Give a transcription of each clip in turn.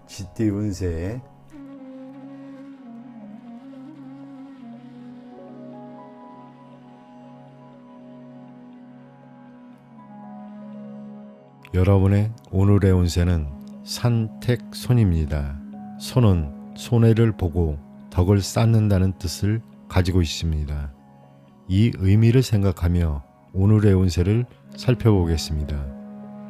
쥐띠 운세. 여러분의 오늘의 운세는 산택손입니다. 손은 손해를 보고 덕을 쌓는다는 뜻을 가지고 있습니다. 이 의미를 생각하며 오늘의 운세를 살펴보겠습니다.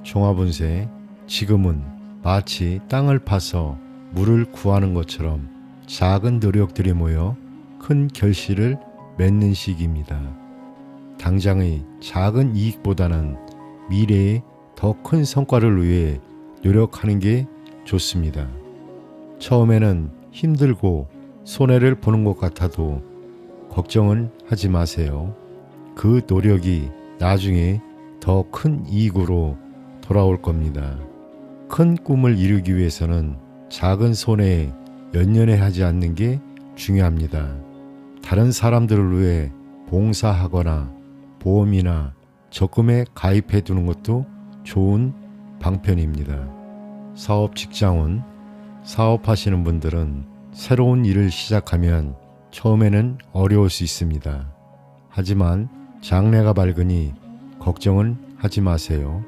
종합운세. 지금은 마치 땅을 파서 물을 구하는 것처럼 작은 노력들이 모여 큰 결실을 맺는 시기입니다. 당장의 작은 이익보다는 미래의 더 큰 성과를 위해 노력하는 게 좋습니다. 처음에는 힘들고 손해를 보는 것 같아도 걱정은 하지 마세요. 그 노력이 나중에 더 큰 이익으로 돌아올 겁니다. 큰 꿈을 이루기 위해서는 작은 손해에 연연해하지 않는 게 중요합니다. 다른 사람들을 위해 봉사하거나 보험이나 적금에 가입해 두는 것도 좋은 방편입니다. 사업 직장운. 사업하시는 분들은 새로운 일을 시작하면 처음에는 어려울 수 있습니다. 하지만 장래가 밝으니 걱정은 하지 마세요.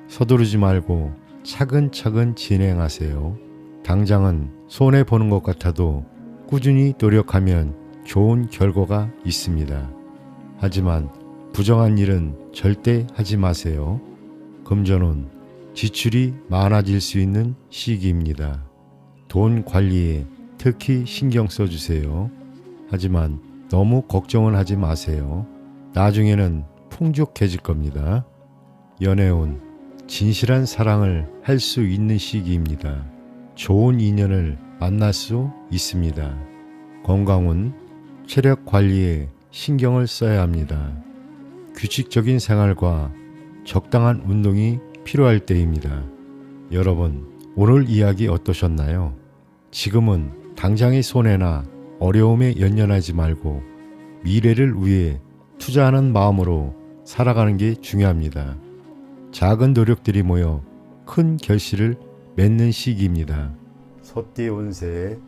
서두르지 말고 차근차근 진행하세요. 당장은 손해보는 것 같아도 꾸준히 노력하면 좋은 결과가 있습니다. 하지만 부정한 일은 절대 하지 마세요. 금전운. 지출이 많아질 수 있는 시기입니다. 돈 관리에 특히 신경 써주세요. 하지만 너무 걱정은 하지 마세요. 나중에는 풍족해질 겁니다. 연애운. 진실한 사랑을 할 수 있는 시기입니다. 좋은 인연을 만날 수 있습니다. 건강운. 체력 관리에 신경을 써야 합니다. 규칙적인 생활과 적당한 운동이 필요할 때입니다. 여러분, 오늘 이야기 어떠셨나요? 지금은 당장의 손해나 어려움에 연연하지 말고 미래를 위해 투자하는 마음으로 살아가는 게 중요합니다. 작은 노력들이 모여 큰 결실을 맺는 시기입니다. 소띠 운세.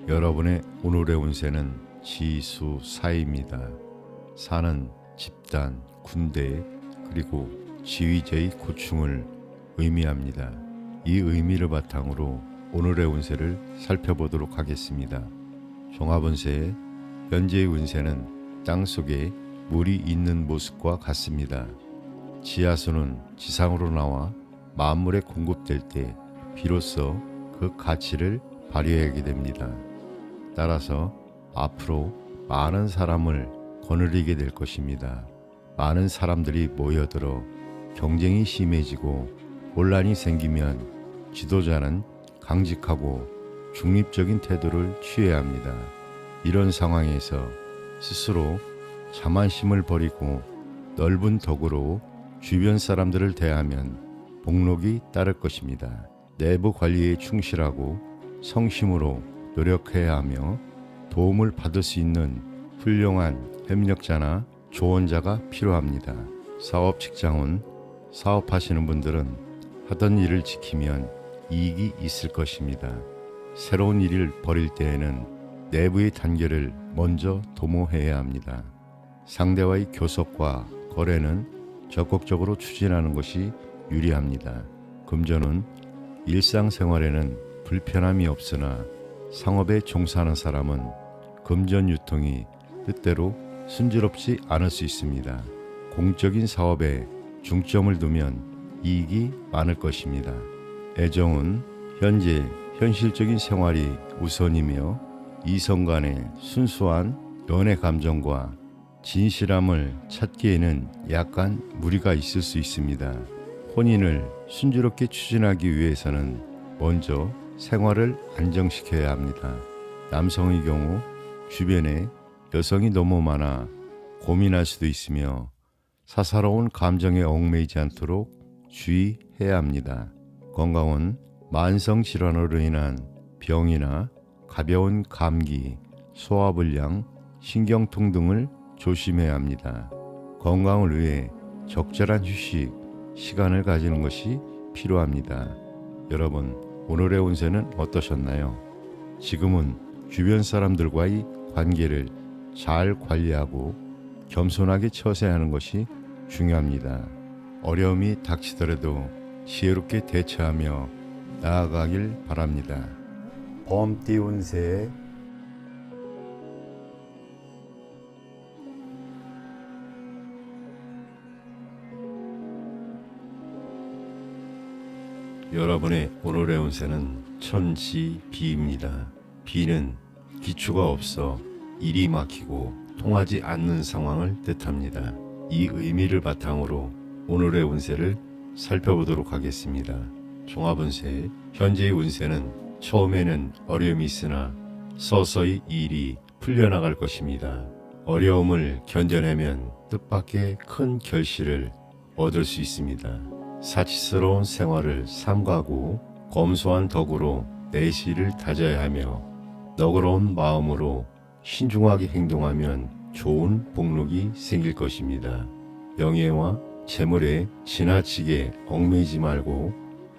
여러분의 오늘의 운세는 지수사입니다. 사는 집단, 군대, 그리고 지휘자의 고충을 의미합니다. 이 의미를 바탕으로 오늘의 운세를 살펴보도록 하겠습니다. 종합운세. 현재의 운세는 땅속에 물이 있는 모습과 같습니다. 지하수는 지상으로 나와 만물에 공급될 때 비로소 그 가치를 발휘하게 됩니다. 따라서 앞으로 많은 사람을 거느리게 될 것입니다. 많은 사람들이 모여들어 경쟁이 심해지고 혼란이 생기면 지도자는 강직하고 중립적인 태도를 취해야 합니다. 이런 상황에서 스스로 자만심을 버리고 넓은 덕으로 주변 사람들을 대하면 복록이 따를 것입니다. 내부 관리에 충실하고 성심으로 노력해야 하며 도움을 받을 수 있는 훌륭한 협력자나 조언자가 필요합니다. 사업 직장운. 사업하시는 분들은 하던 일을 지키면 이익이 있을 것입니다. 새로운 일을 벌일 때에는 내부의 단계를 먼저 도모해야 합니다. 상대와의 교섭과 거래는 적극적으로 추진하는 것이 유리합니다. 금전운. 일상생활에는 불편함이 없으나 상업에 종사하는 사람은 금전 유통이 뜻대로 순조롭지 않을 수 있습니다. 공적인 사업에 중점을 두면 이익이 많을 것입니다. 애정은. 현재 현실적인 생활이 우선이며 이성 간의 순수한 연애 감정과 진실함을 찾기에는 약간 무리가 있을 수 있습니다. 혼인을 순조롭게 추진하기 위해서는 먼저 생활을 안정시켜야 합니다. 남성의 경우 주변에 여성이 너무 많아 고민할 수도 있으며 사사로운 감정에 얽매이지 않도록 주의해야 합니다. 건강은 만성 질환으로 인한 병이나 가벼운 감기, 소화불량, 신경통 등을 조심해야 합니다. 건강을 위해 적절한 휴식, 시간을 가지는 것이 필요합니다. 여러분, 오늘의 운세는 어떠셨나요? 지금은 주변 사람들과의 관계를 잘 관리하고 겸손하게 처세하는 것이 중요합니다. 어려움이 닥치더라도 지혜롭게 대처하며 나아가길 바랍니다. 범띠 운세 여러분의 오늘의 운세는 천지비입니다. 비는 기초가 없어 일이 막히고 통하지 않는 상황을 뜻합니다. 이 의미를 바탕으로 오늘의 운세를 살펴보도록 하겠습니다. 종합운세, 현재의 운세는 처음에는 어려움이 있으나 서서히 일이 풀려나갈 것입니다. 어려움을 견뎌내면 뜻밖의 큰 결실을 얻을 수 있습니다. 사치스러운 생활을 삼가고 검소한 덕으로 내실을 다져야 하며 너그러운 마음으로 신중하게 행동하면 좋은 복록이 생길 것입니다. 명예와 재물에 지나치게 얽매이지 말고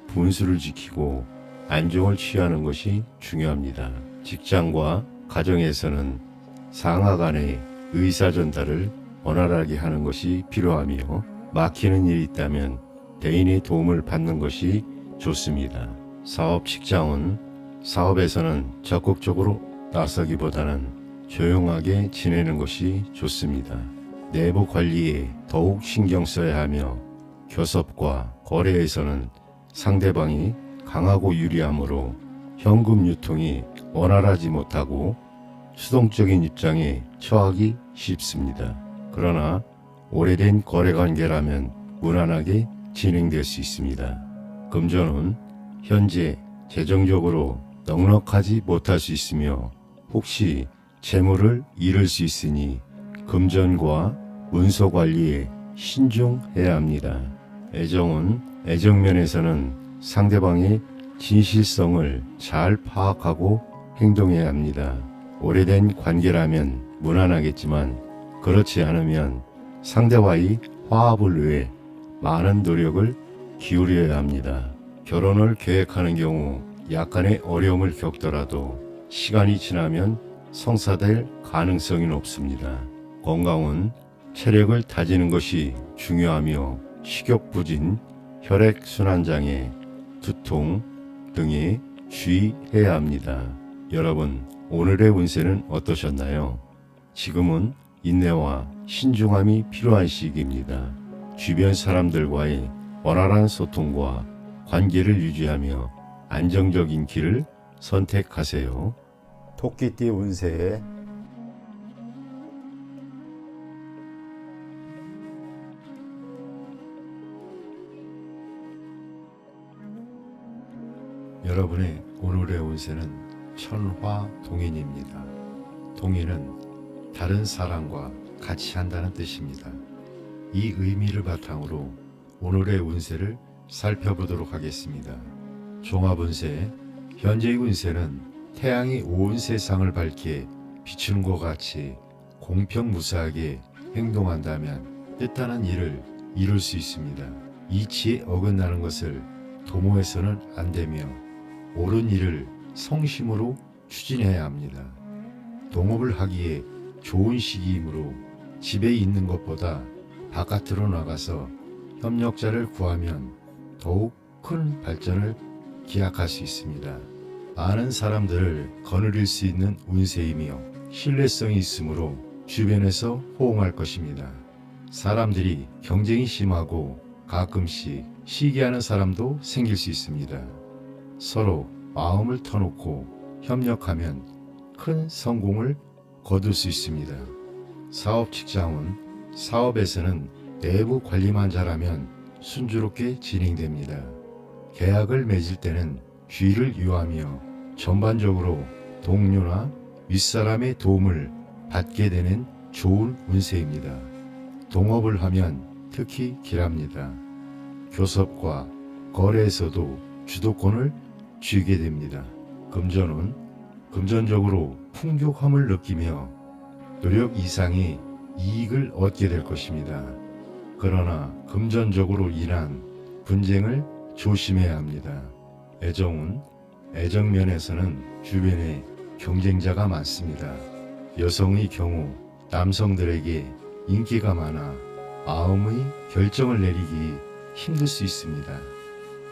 분수를 지키고 안정을 취하는 것이 중요합니다. 직장과 가정에서는 상하 간의 의사 전달을 원활하게 하는 것이 필요하며 막히는 일이 있다면 대인의 도움을 받는 것이 좋습니다. 사업 직장은 사업에서는 적극적으로 나서기보다는 조용하게 지내는 것이 좋습니다. 내부 관리에 더욱 신경 써야 하며 교섭과 거래에서는 상대방이 강하고 유리하므로 현금 유통이 원활하지 못하고 수동적인 입장에 처하기 쉽습니다. 그러나 오래된 거래 관계라면 무난하게 진행될 수 있습니다. 금전은 현재 재정적으로 넉넉하지 못할 수 있으며 혹시 재물을 잃을 수 있으니 금전과 문서 관리에 신중해야 합니다. 애정은 애정면에서는 상대방의 진실성을 잘 파악하고 행동해야 합니다. 오래된 관계라면 무난하겠지만 그렇지 않으면 상대와의 화합을 위해 많은 노력을 기울여야 합니다. 결혼을 계획하는 경우 약간의 어려움을 겪더라도 시간이 지나면 성사될 가능성이 높습니다. 건강은 체력을 다지는 것이 중요하며 식욕부진, 혈액순환장애, 두통 등에 주의해야 합니다. 여러분, 오늘의 운세는 어떠셨나요? 지금은 인내와 신중함이 필요한 시기입니다. 주변 사람들과의 원활한 소통과 관계를 유지하며 안정적인 길을 선택하세요. 토끼띠 운세 여러분의 오늘의 운세는 천화동인입니다. 동인은 다른 사람과 같이 한다는 뜻입니다. 이 의미를 바탕으로 오늘의 운세를 살펴보도록 하겠습니다. 종합운세, 현재의 운세는 태양이 온 세상을 밝게 비추는 것 같이 공평무사하게 행동한다면 뜻하는 일을 이룰 수 있습니다. 이치에 어긋나는 것을 도모해서는 안 되며 옳은 일을 성심으로 추진해야 합니다. 동업을 하기에 좋은 시기이므로 집에 있는 것보다 바깥으로 나가서 협력자를 구하면 더욱 큰 발전을 기약할 수 있습니다. 많은 사람들을 거느릴 수 있는 운세이며 신뢰성이 있으므로 주변에서 호응할 것입니다. 사람들이 경쟁이 심하고 가끔씩 시기하는 사람도 생길 수 있습니다. 서로 마음을 터놓고 협력하면 큰 성공을 거둘 수 있습니다. 사업 직장은 사업에서는 내부 관리만 잘하면 순조롭게 진행됩니다. 계약을 맺을 때는 주의를 유하며 전반적으로 동료나 윗사람의 도움을 받게 되는 좋은 운세입니다. 동업을 하면 특히 길합니다. 교섭과 거래에서도 주도권을 쥐게 됩니다. 금전은 금전적으로 풍족함을 느끼며 노력 이상의 이익을 얻게 될 것입니다. 그러나 금전적으로 인한 분쟁을 조심해야 합니다. 애정운, 애정면에서는 주변에 경쟁자가 많습니다. 여성의 경우 남성들에게 인기가 많아 마음의 결정을 내리기 힘들 수 있습니다.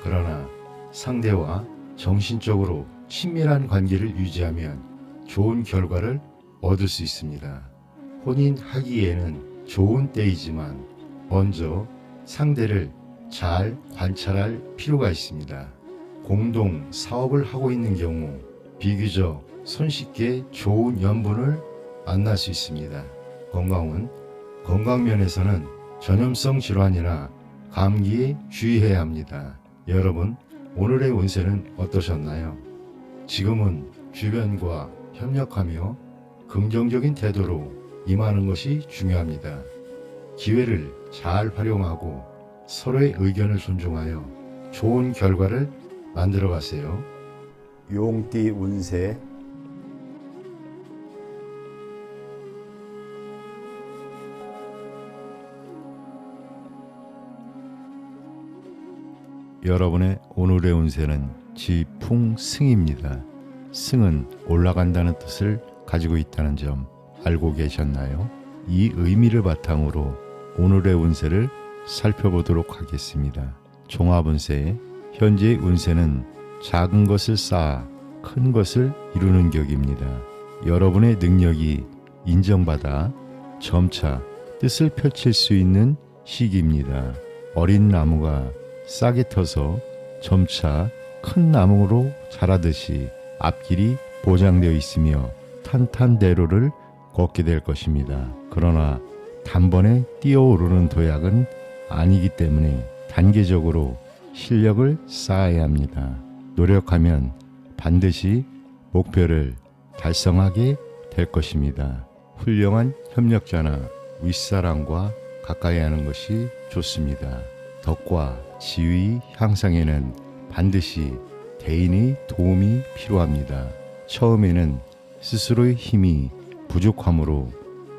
그러나 상대와 정신적으로 친밀한 관계를 유지하면 좋은 결과를 얻을 수 있습니다. 혼인하기에는 좋은 때이지만 먼저 상대를 잘 관찰할 필요가 있습니다. 공동 사업을 하고 있는 경우 비교적 손쉽게 좋은 연분을 만날 수 있습니다. 건강은 건강면에서는 전염성 질환이나 감기에 주의해야 합니다. 여러분, 오늘의 운세는 어떠셨나요? 지금은 주변과 협력하며 긍정적인 태도로 임하는 것이 중요합니다. 기회를 잘 활용하고 서로의 의견을 존중하여 좋은 결과를 만들어 가세요. 용띠 운세. 여러분의 오늘의 운세는 지풍승입니다. 승은 올라간다는 뜻을 가지고 있다는 점 알고 계셨나요? 이 의미를 바탕으로 오늘의 운세를 살펴보도록 하겠습니다. 종합운세. 현재의 운세는 작은 것을 쌓아 큰 것을 이루는 격입니다. 여러분의 능력이 인정받아 점차 뜻을 펼칠 수 있는 시기입니다. 어린 나무가 싹이 터서 점차 큰 나무로 자라듯이 앞길이 보장되어 있으며 탄탄대로를 걷게 될 것입니다. 그러나 단번에 뛰어오르는 도약은 아니기 때문에 단계적으로 실력을 쌓아야 합니다. 노력하면 반드시 목표를 달성하게 될 것입니다. 훌륭한 협력자나 윗사람과 가까이 하는 것이 좋습니다. 덕과 지위 향상에는 반드시 대인의 도움이 필요합니다. 처음에는 스스로의 힘이 부족하므로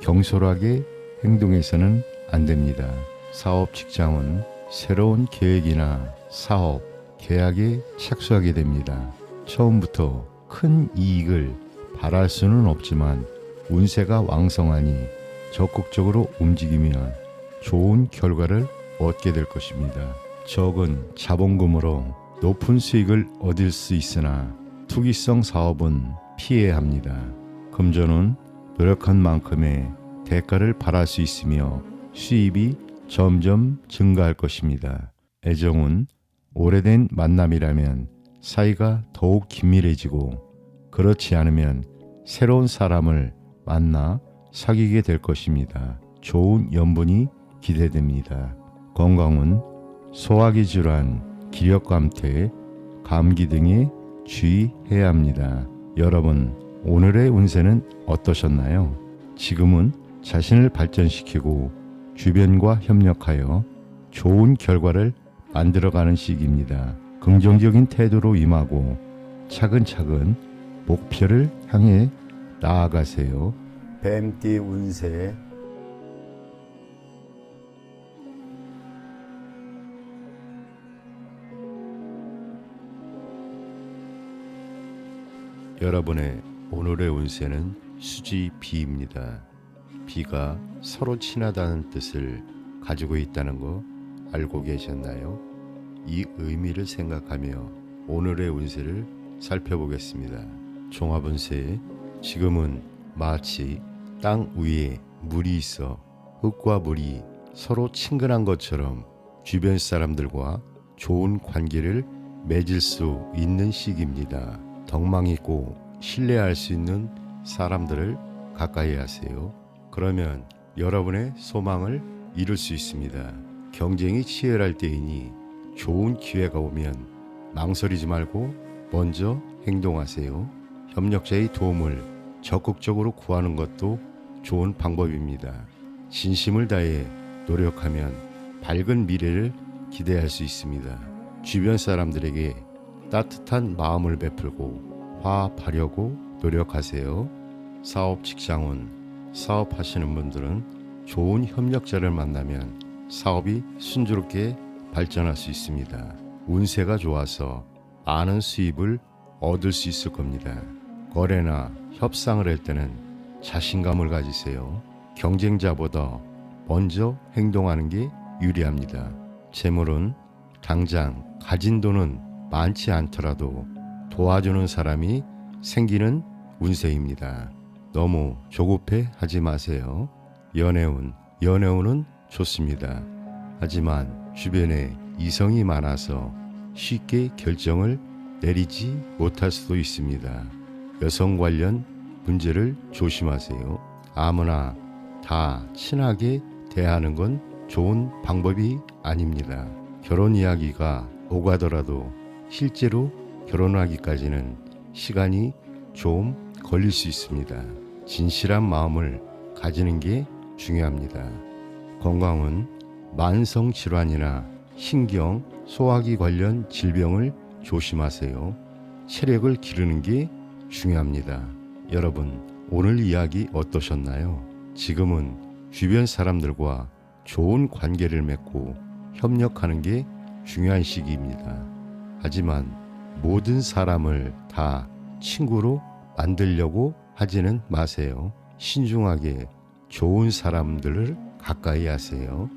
경솔하게 행동해서는 안 됩니다. 사업 직장은 새로운 계획이나 사업, 계약에 착수하게 됩니다. 처음부터 큰 이익을 바랄 수는 없지만 운세가 왕성하니 적극적으로 움직이면 좋은 결과를 얻게 될 것입니다. 적은 자본금으로 높은 수익을 얻을 수 있으나 투기성 사업은 피해야 합니다. 금전은 노력한 만큼의 대가를 바랄 수 있으며 수입이 점점 증가할 것입니다. 애정은 오래된 만남이라면 사이가 더욱 긴밀해지고 그렇지 않으면 새로운 사람을 만나 사귀게 될 것입니다. 좋은 연분이 기대됩니다. 건강은 소화기 질환, 기력감퇴, 감기 등에 주의해야 합니다. 여러분, 오늘의 운세는 어떠셨나요? 지금은 자신을 발전시키고 주변과 협력하여 좋은 결과를 만들어가는 시기입니다. 긍정적인 태도로 임하고 차근차근 목표를 향해 나아가세요. 뱀띠 운세. 여러분의 오늘의 운세는 수지 비입니다. 비가 서로 친하다는 뜻을 가지고 있다는 거 알고 계셨나요? 이 의미를 생각하며 오늘의 운세를 살펴보겠습니다. 종합운세. 지금은 마치 땅 위에 물이 있어 흙과 물이 서로 친근한 것처럼 주변 사람들과 좋은 관계를 맺을 수 있는 시기입니다. 덕망 있고 신뢰할 수 있는 사람들을 가까이 하세요. 그러면 여러분의 소망을 이룰 수 있습니다. 경쟁이 치열할 때이니 좋은 기회가 오면 망설이지 말고 먼저 행동하세요. 협력자의 도움을 적극적으로 구하는 것도 좋은 방법입니다. 진심을 다해 노력하면 밝은 미래를 기대할 수 있습니다. 주변 사람들에게 따뜻한 마음을 베풀고 화합하려고 노력하세요. 사업 직장은 사업하시는 분들은 좋은 협력자를 만나면 사업이 순조롭게 발전할 수 있습니다. 운세가 좋아서 많은 수입을 얻을 수 있을 겁니다. 거래나 협상을 할 때는 자신감을 가지세요. 경쟁자보다 먼저 행동하는 게 유리합니다. 재물은 당장 가진 돈은 많지 않더라도 도와주는 사람이 생기는 운세입니다. 너무 조급해 하지 마세요. 연애운은 좋습니다. 하지만 주변에 이성이 많아서 쉽게 결정을 내리지 못할 수도 있습니다. 여성 관련 문제를 조심하세요. 아무나 다 친하게 대하는 건 좋은 방법이 아닙니다. 결혼 이야기가 오가더라도 실제로 결혼하기까지는 시간이 좀 걸릴 수 있습니다. 진실한 마음을 가지는 게 중요합니다. 건강은 만성 질환이나 신경, 소화기 관련 질병을 조심하세요. 체력을 기르는 게 중요합니다. 여러분, 오늘 이야기 어떠셨나요? 지금은 주변 사람들과 좋은 관계를 맺고 협력하는 게 중요한 시기입니다. 하지만 모든 사람을 다 친구로 만들려고 하지는 마세요. 신중하게 좋은 사람들을 가까이 하세요.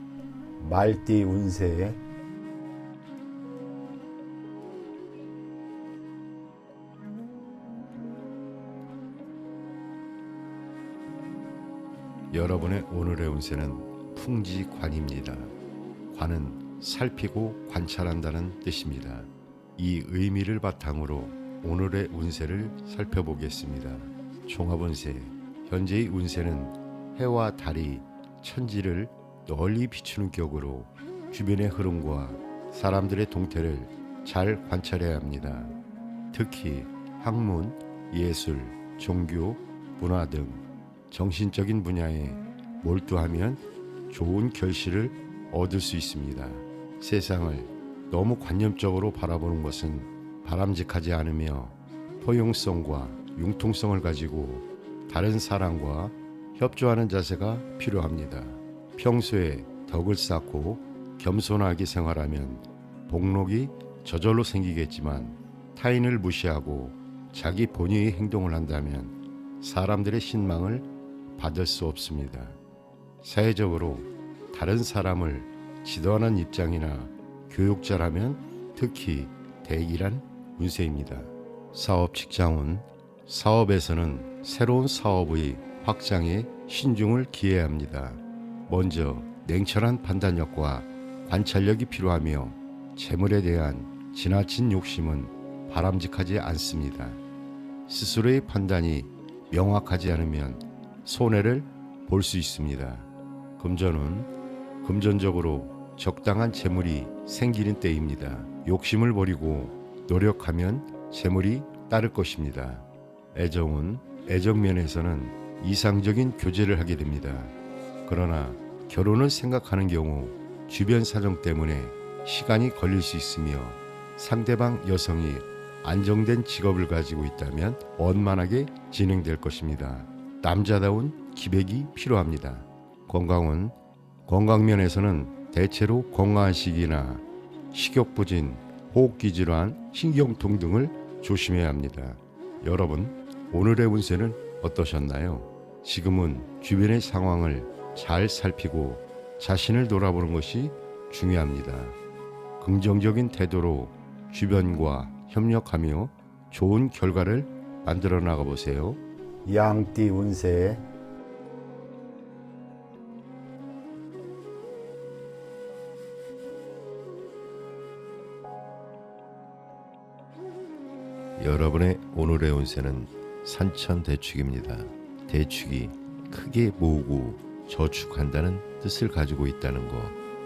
말띠 운세 여러분의 오늘의 운세는 풍지관입니다. 관은 살피고 관찰한다는 뜻입니다. 이 의미를 바탕으로 오늘의 운세를 살펴보겠습니다. 종합운세, 현재의 운세는 해와 달이 천지를 널리 비추는 격으로 주변의 흐름과 사람들의 동태를 잘 관찰해야 합니다. 특히 학문, 예술, 종교, 문화 등 정신적인 분야에 몰두하면 좋은 결실을 얻을 수 있습니다. 세상을 너무 관념적으로 바라보는 것은 바람직하지 않으며 포용성과 융통성을 가지고 다른 사람과 협조하는 자세가 필요합니다. 평소에 덕을 쌓고 겸손하게 생활하면 복록이 저절로 생기겠지만 타인을 무시하고 자기 본의의 행동을 한다면 사람들의 신망을 받을 수 없습니다. 사회적으로 다른 사람을 지도하는 입장이나 교육자라면 특히 대기란 운세입니다. 사업 직장운, 사업에서는 새로운 사업의 확장에 신중을 기해야 합니다. 먼저 냉철한 판단력과 관찰력이 필요하며 재물에 대한 지나친 욕심은 바람직하지 않습니다. 스스로의 판단이 명확하지 않으면 손해를 볼 수 있습니다. 금전은 금전적으로 적당한 재물이 생기는 때입니다. 욕심을 버리고 노력하면 재물이 따를 것입니다. 애정은 애정면에서는 이상적인 교제를 하게 됩니다. 그러나 결혼을 생각하는 경우 주변 사정 때문에 시간이 걸릴 수 있으며 상대방 여성이 안정된 직업을 가지고 있다면 원만하게 진행될 것입니다. 남자다운 기백이 필요합니다. 건강은 건강면에서는 대체로 건강한 시기나 식욕부진, 호흡기 질환, 신경통 등을 조심해야 합니다. 여러분, 오늘의 운세는 어떠셨나요? 지금은 주변의 상황을 잘 살피고 자신을 돌아보는 것이 중요합니다. 긍정적인 태도로 주변과 협력하며 좋은 결과를 만들어 나가 보세요. 양띠 운세 여러분의 오늘의 운세는 산천대축입니다. 대축이 크게 모으고 저축한다는 뜻을 가지고 있다는 거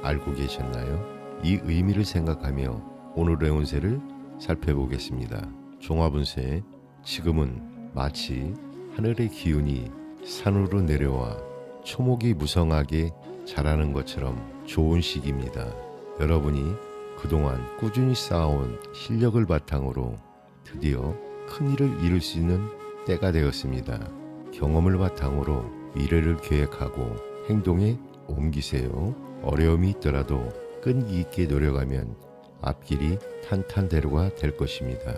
알고 계셨나요? 이 의미를 생각하며 오늘의 운세를 살펴보겠습니다. 종합운세, 지금은 마치 하늘의 기운이 산으로 내려와 초목이 무성하게 자라는 것처럼 좋은 시기입니다. 여러분이 그동안 꾸준히 쌓아온 실력을 바탕으로 드디어 큰 일을 이룰 수 있는 때가 되었습니다. 경험을 바탕으로 미래를 계획하고 행동에 옮기세요. 어려움이 있더라도 끈기 있게 노력하면 앞길이 탄탄대로가 될 것입니다.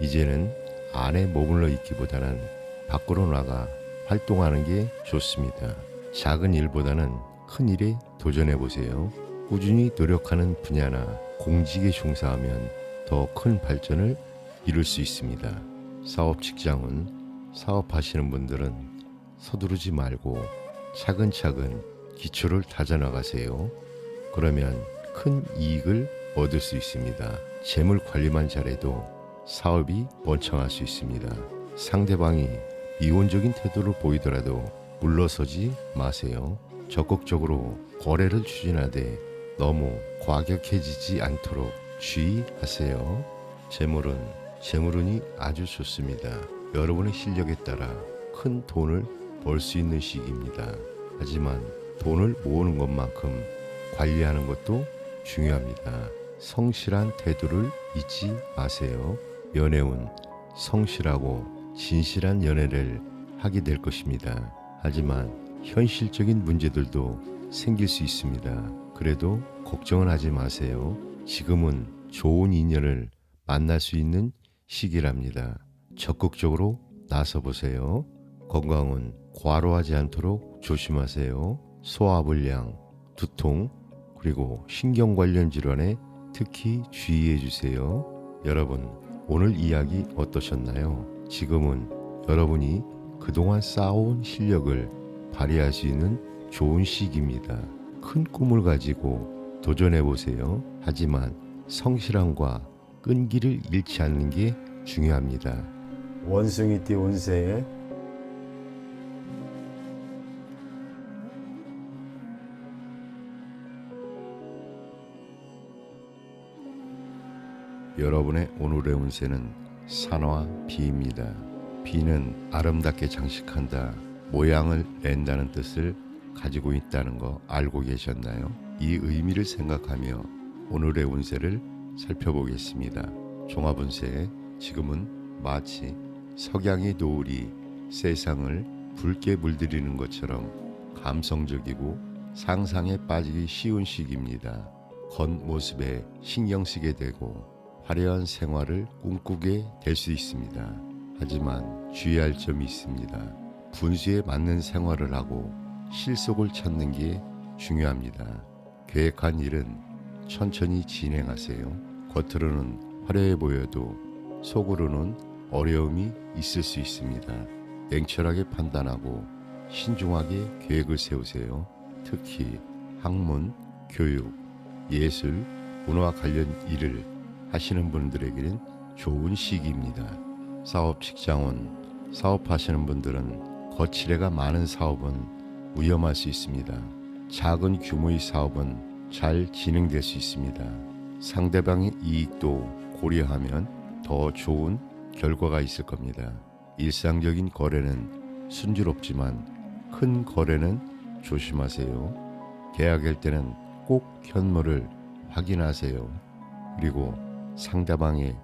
이제는 안에 머물러 있기보다는 밖으로 나가 활동하는 게 좋습니다. 작은 일보다는 큰 일에 도전해 보세요. 꾸준히 노력하는 분야나 공직에 종사하면 더 큰 발전을 이룰 수 있습니다. 사업 직장은 사업하시는 분들은 서두르지 말고 차근차근 기초를 다져나가세요. 그러면 큰 이익을 얻을 수 있습니다. 재물 관리만 잘해도 사업이 번창할 수 있습니다. 상대방이 미온적인 태도를 보이더라도 물러서지 마세요. 적극적으로 거래를 추진하되 너무 과격해지지 않도록 주의하세요. 재물운이 아주 좋습니다. 여러분의 실력에 따라 큰 돈을 벌 수 있는 시기입니다. 하지만 돈을 모으는 것만큼 관리하는 것도 중요합니다. 성실한 태도를 잊지 마세요. 연애운 성실하고 진실한 연애를 하게 될 것입니다. 하지만 현실적인 문제들도 생길 수 있습니다. 그래도 걱정은 하지 마세요. 지금은 좋은 인연을 만날 수 있는 시기랍니다. 적극적으로 나서보세요. 건강은 과로하지 않도록 조심하세요. 소화불량, 두통, 그리고 신경 관련 질환에 특히 주의해 주세요. 여러분, 오늘 이야기 어떠셨나요? 지금은 여러분이 그동안 쌓아온 실력을 발휘할 수 있는 좋은 시기입니다. 큰 꿈을 가지고 도전해 보세요. 하지만 성실함과 끈기를 잃지 않는 게 중요합니다. 원숭이띠 운세 여러분의 오늘의 운세는 산화 비입니다. 비는 아름답게 장식한다, 모양을 낸다는 뜻을 가지고 있다는 거 알고 계셨나요? 이 의미를 생각하며 오늘의 운세를 살펴보겠습니다. 종합운세, 지금은 마치 석양의 노을이 세상을 붉게 물들이는 것처럼 감성적이고 상상에 빠지기 쉬운 시기입니다. 겉모습에 신경 쓰게 되고 화려한 생활을 꿈꾸게 될 수 있습니다. 하지만 주의할 점이 있습니다. 분수에 맞는 생활을 하고 실속을 찾는 게 중요합니다. 계획한 일은 천천히 진행하세요. 겉으로는 화려해 보여도 속으로는 어려움이 있을 수 있습니다. 냉철하게 판단하고 신중하게 계획을 세우세요. 특히 학문, 교육, 예술, 문화 관련 일을 하시는 분들에게는 좋은 시기입니다. 사업 직장원, 사업하시는 분들은 거칠애가 많은 사업은 위험할 수 있습니다. 작은 규모의 사업은 잘 진행될 수 있습니다. 상대방의 이익도 고려하면 더 좋은 결과가 있을 겁니다. 일상적인 거래는 순조롭지만 큰 거래는 조심하세요. 계약할 때는 꼭 현물을 확인하세요. 그리고 상대방의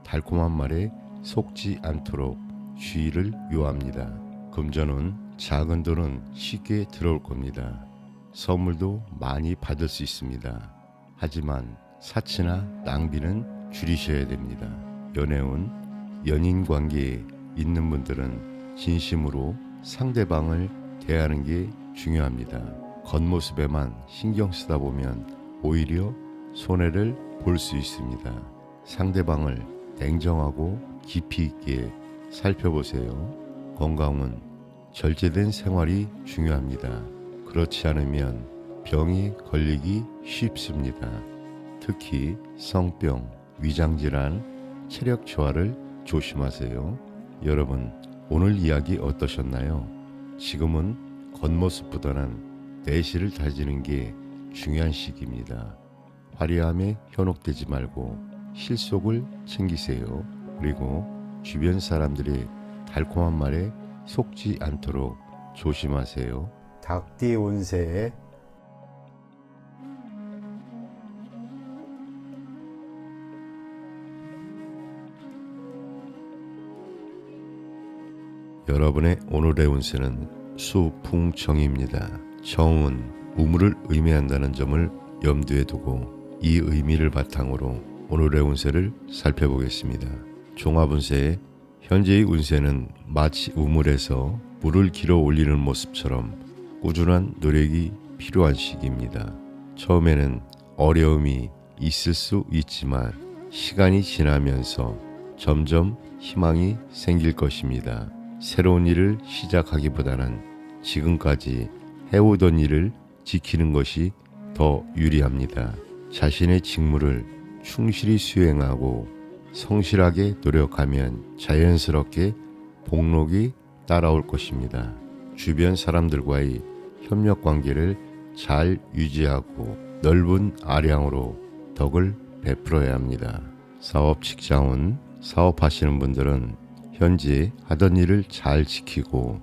달콤한 말에 속지 않도록 주의를 요합니다. 금전은 작은 돈은 쉽게 들어올 겁니다. 선물도 많이 받을 수 있습니다. 하지만 사치나 낭비는 줄이셔야 됩니다. 연애운, 연인 관계에 있는 분들은 진심으로 상대방을 대하는 게 중요합니다. 겉모습에만 신경 쓰다 보면 오히려 손해를 볼 수 있습니다. 상대방을 냉정하고 깊이 있게 살펴보세요. 건강은 절제된 생활이 중요합니다. 그렇지 않으면 병이 걸리기 쉽습니다. 특히 성병, 위장질환, 체력 저하를 조심하세요. 여러분, 오늘 이야기 어떠셨나요? 지금은 겉모습보다는 내실을 다지는 게 중요한 시기입니다. 화려함에 현혹되지 말고 실속을 챙기세요. 그리고 주변 사람들의 달콤한 말에 속지 않도록 조심하세요. 닭띠 운세 여러분의 오늘의 운세는 수풍청입니다. 청은 우물을 의미한다는 점을 염두에 두고 이 의미를 바탕으로 오늘의 운세를 살펴보겠습니다. 종합운세의 현재의 운세는 마치 우물에서 물을 길어 올리는 모습처럼 꾸준한 노력이 필요한 시기입니다. 처음에는 어려움이 있을 수 있지만 시간이 지나면서 점점 희망이 생길 것입니다. 새로운 일을 시작하기보다는 지금까지 해오던 일을 지키는 것이 더 유리합니다. 자신의 직무를 충실히 수행하고 성실하게 노력하면 자연스럽게 복록이 따라올 것입니다. 주변 사람들과의 협력 관계를 잘 유지하고 넓은 아량으로 덕을 베풀어야 합니다. 사업 직장은 사업하시는 분들은 현재 하던 일을 잘 지키고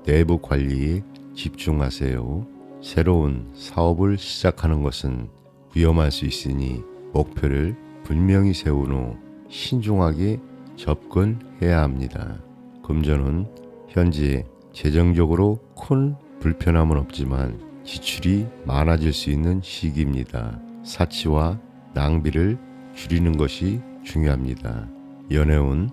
내부 관리에 집중하세요. 새로운 사업을 시작하는 것은 위험할 수 있으니 목표를 분명히 세운 후 신중하게 접근해야 합니다. 금전은 현재 재정적으로 큰 불편함은 없지만 지출이 많아질 수 있는 시기입니다. 사치와 낭비를 줄이는 것이 중요합니다. 연애운,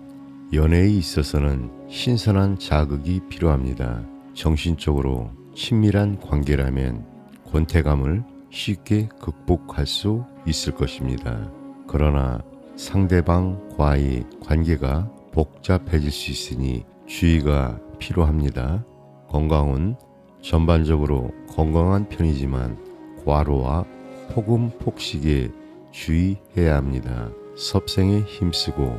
연애에 있어서는 신선한 자극이 필요합니다. 정신적으로 친밀한 관계라면 권태감을 쉽게 극복할 수 있을 것입니다. 그러나 상대방과의 관계가 복잡해질 수 있으니 주의가 필요합니다. 건강은 전반적으로 건강한 편이지만 과로와 폭음 폭식에 주의해야 합니다. 섭생에 힘쓰고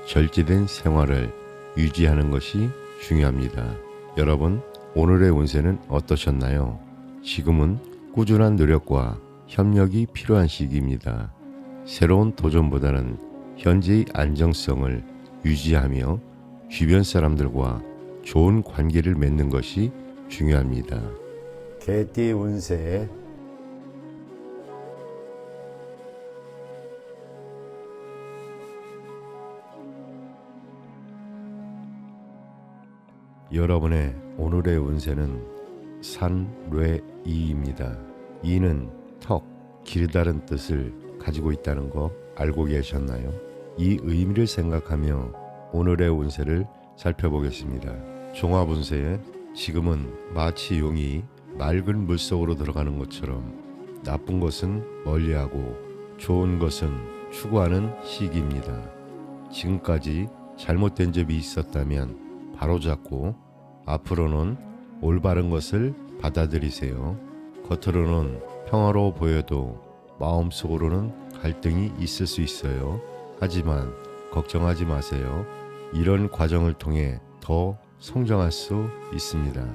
절제된 생활을 유지하는 것이 중요합니다. 여러분, 오늘의 운세는 어떠셨나요? 지금은 꾸준한 노력과 협력이 필요한 시기입니다. 새로운 도전보다는 현재의 안정성을 유지하며 주변 사람들과 좋은 관계를 맺는 것이 중요합니다. 개띠 운세 여러분의 오늘의 운세는 산뢰이입니다. 이는 턱, 길다란 뜻을 가지고 있다는 거 알고 계셨나요? 이 의미를 생각하며 오늘의 운세를 살펴보겠습니다. 종합운세에 지금은 마치 용이 맑은 물속으로 들어가는 것처럼 나쁜 것은 멀리하고 좋은 것은 추구하는 시기입니다. 지금까지 잘못된 점이 있었다면 바로잡고 앞으로는 올바른 것을 받아들이세요. 겉으로는 평화로워 보여도 마음속으로는 갈등이 있을 수 있어요. 하지만 걱정하지 마세요. 이런 과정을 통해 더 성장할 수 있습니다.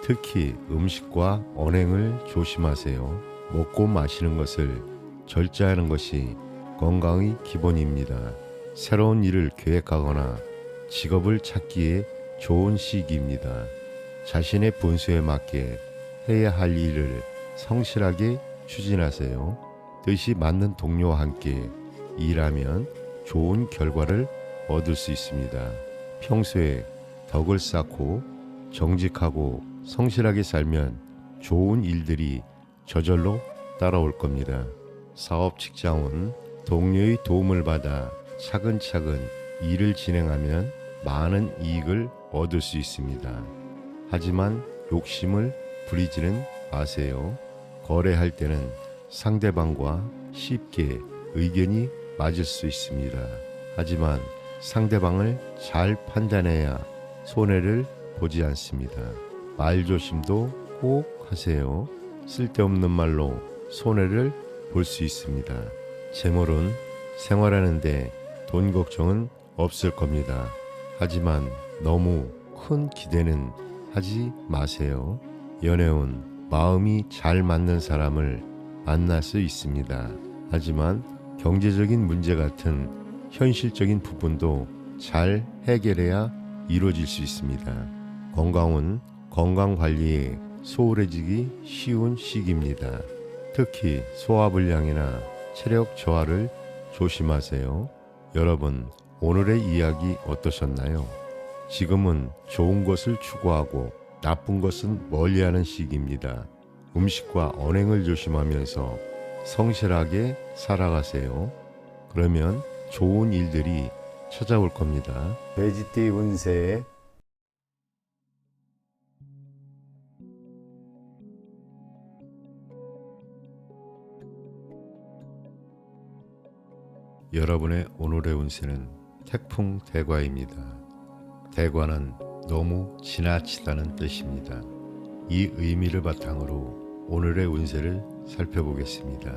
특히 음식과 언행을 조심하세요. 먹고 마시는 것을 절제하는 것이 건강의 기본입니다. 새로운 일을 계획하거나 직업을 찾기에 좋은 시기입니다. 자신의 분수에 맞게 해야 할 일을 성실하게 추진하세요. 뜻이 맞는 동료와 함께 일하면 좋은 결과를 얻을 수 있습니다. 평소에 덕을 쌓고 정직하고 성실하게 살면 좋은 일들이 저절로 따라올 겁니다. 사업 직장은 동료의 도움을 받아 차근차근 일을 진행하면 많은 이익을 얻을 수 있습니다. 하지만 욕심을 부리지는 마세요. 거래할 때는 상대방과 쉽게 의견이 맞을 수 있습니다. 하지만 상대방을 잘 판단해야 손해를 보지 않습니다. 말조심도 꼭 하세요. 쓸데없는 말로 손해를 볼 수 있습니다. 재물은 생활하는데 돈 걱정은 없을 겁니다. 하지만 너무 큰 기대는 하지 마세요. 연애운, 마음이 잘 맞는 사람을 만날 수 있습니다. 하지만 경제적인 문제 같은 현실적인 부분도 잘 해결해야 이루어질 수 있습니다. 건강은 건강관리에 소홀해지기 쉬운 시기입니다. 특히 소화불량이나 체력 저하를 조심하세요. 여러분, 오늘의 이야기 어떠셨나요? 지금은 좋은 것을 추구하고 나쁜 것은 멀리하는 시기입니다. 음식과 언행을 조심하면서 성실하게 살아가세요. 그러면 좋은 일들이 찾아올 겁니다. 돼지띠 운세 여러분의 오늘의 운세는 태풍 대과입니다. 대과는 너무 지나치다는 뜻입니다. 이 의미를 바탕으로 오늘의 운세를 살펴보겠습니다.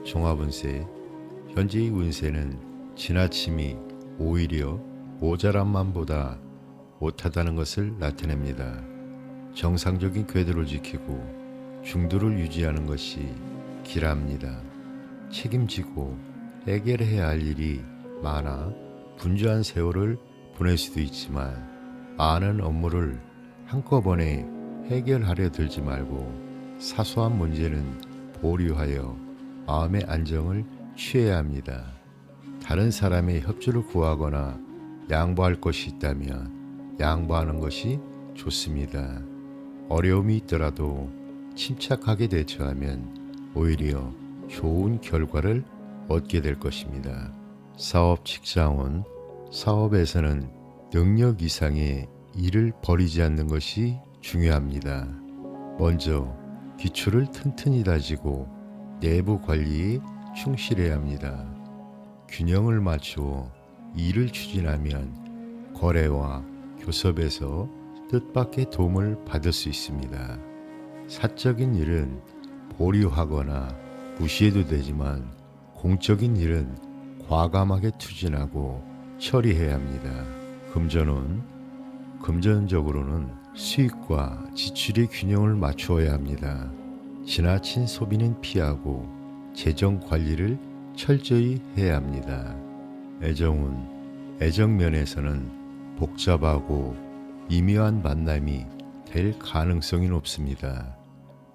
종합운세, 현재의 운세는 지나침이 오히려 모자란만보다 못하다는 것을 나타냅니다. 정상적인 궤도를 지키고 중도를 유지하는 것이 길합니다. 책임지고 해결해야 할 일이 많아 분주한 세월을 보낼 수도 있지만 많은 업무를 한꺼번에 해결하려 들지 말고 사소한 문제는 보류하여 마음의 안정을 취해야 합니다. 다른 사람의 협조를 구하거나 양보할 것이 있다면 양보하는 것이 좋습니다. 어려움이 있더라도 침착하게 대처하면 오히려 좋은 결과를 얻게 될 것입니다. 사업 직장은 사업에서는 능력 이상의 일을 벌이지 않는 것이 중요합니다. 먼저 기초를 튼튼히 다지고 내부 관리에 충실해야 합니다. 균형을 맞추어 일을 추진하면 거래와 교섭에서 뜻밖의 도움을 받을 수 있습니다. 사적인 일은 보류하거나 무시해도 되지만 공적인 일은 과감하게 추진하고 처리해야 합니다. 금전적으로는 수익과 지출의 균형을 맞추어야 합니다. 지나친 소비는 피하고 재정 관리를 철저히 해야 합니다. 애정면에서는 복잡하고 미묘한 만남이 될 가능성이 높습니다.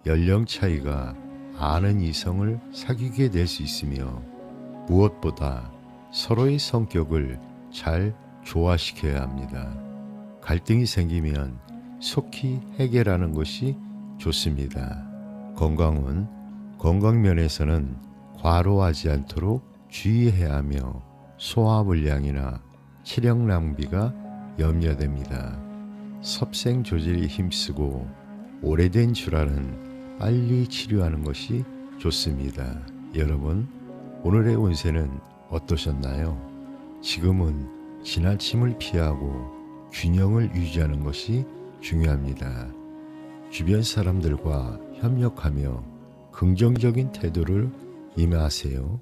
연령 차이가 많은 이성을 사귀게 될 수 있으며 무엇보다 서로의 성격을 잘 조화시켜야 합니다. 갈등이 생기면 속히 해결하는 것이 좋습니다. 건강면에서는 과로하지 않도록 주의해야 하며 소화불량이나 체력 낭비가 염려됩니다. 섭생 조절에 힘쓰고 오래된 질환은 빨리 치료하는 것이 좋습니다. 여러분, 오늘의 운세는 어떠셨나요? 지금은 지나침을 피하고 균형을 유지하는 것이 중요합니다. 주변 사람들과 협력하며 긍정적인 태도를 임하세요.